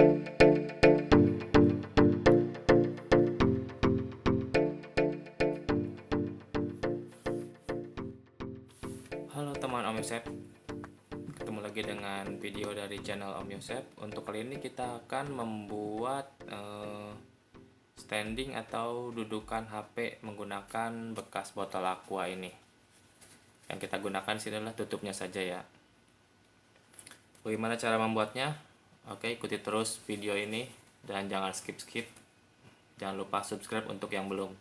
Halo teman Om Yosep, ketemu lagi dengan video dari channel Om Yosep. Untuk kali ini kita akan membuat standing atau dudukan HP menggunakan bekas botol aqua ini. Yang kita gunakan sini adalah tutupnya saja ya. Bagaimana cara membuatnya? Oke, ikuti terus video ini dan jangan skip-skip. Jangan lupa subscribe untuk yang belum.